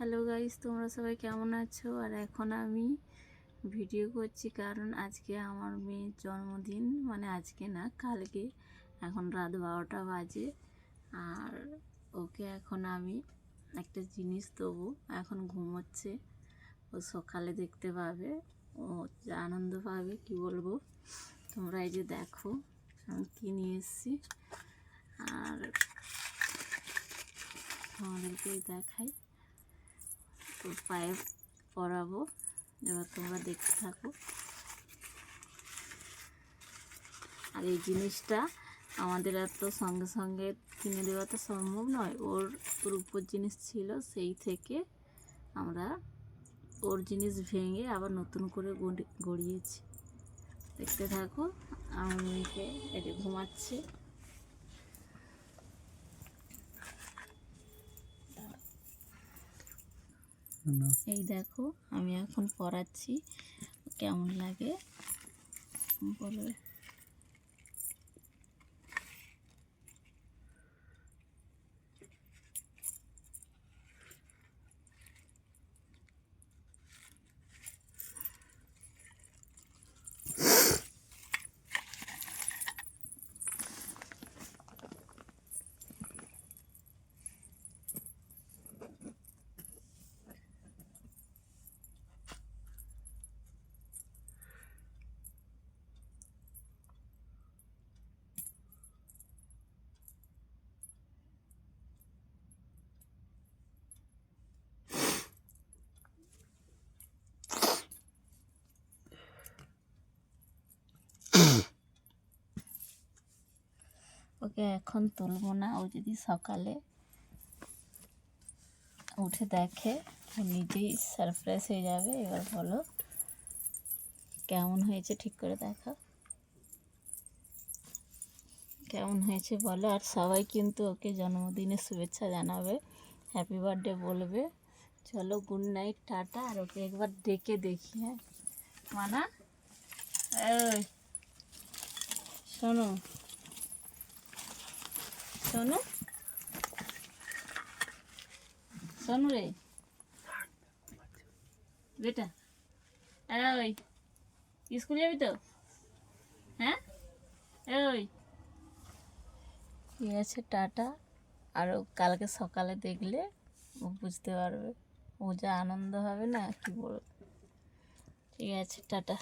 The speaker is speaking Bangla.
হ্যালো গাইস, তোমরা সবাই কেমন আছো? আর এখন আমি ভিডিও করছি কারণ আজকে আমার মেয়ের জন্মদিন, মানে আজকে না কালকে। এখন রাত 12টা বাজে। আর ওকে এখন আমি একটা জিনিস দেবো। এখন ঘুমোচ্ছে, ও সকালে দেখতে পাবে, ও যা আনন্দ পাবে কি বলবো। তোমরা এই যে দেখো আমি কী নিয়ে এসেছি, আর তোমাদেরকে দেখাই। তো পায়ে পরাবো, এবার তোমরা দেখতে থাকো। আর এই জিনিসটা আমাদের এত সঙ্গে সঙ্গে কিনে দেওয়া তো সম্ভব নয়। ওর উপর জিনিস ছিল, সেই থেকে আমরা ওর জিনিস ভেঙে আবার নতুন করে গড়িয়েছি। দেখতে থাকো। আমার মেয়েকে এটা ঘুমাচ্ছে। এই দেখো আমি এখন পড়াচ্ছি, কেমন লাগে বলবে। ওকে এখন তুলবো না, ও যদি সকালে উঠে দেখে ও নিজেই সারপ্রাইজ হয়ে যাবে। এবার বলো কেমন হয়েছে, ঠিক করে দেখো কেমন হয়েছে বলো। আর সবাই কিন্তু ওকে জন্মদিনের শুভেচ্ছা জানাবে, হ্যাপি বার্থডে বলবে। চলো গুড নাইট, টাটা। আর ওকে একবার ডেকে দেখি। হ্যাঁ মানা, এই শোনো শোনো শোনো রে বেটা, ওই স্কুল যাবি তো? হ্যাঁ ওই ঠিক আছে, টাটা। আরও কালকে সকালে দেখলে ও বুঝতে পারবে, ও যা আনন্দ হবে না কি বলবো। ঠিক আছে, টাটা।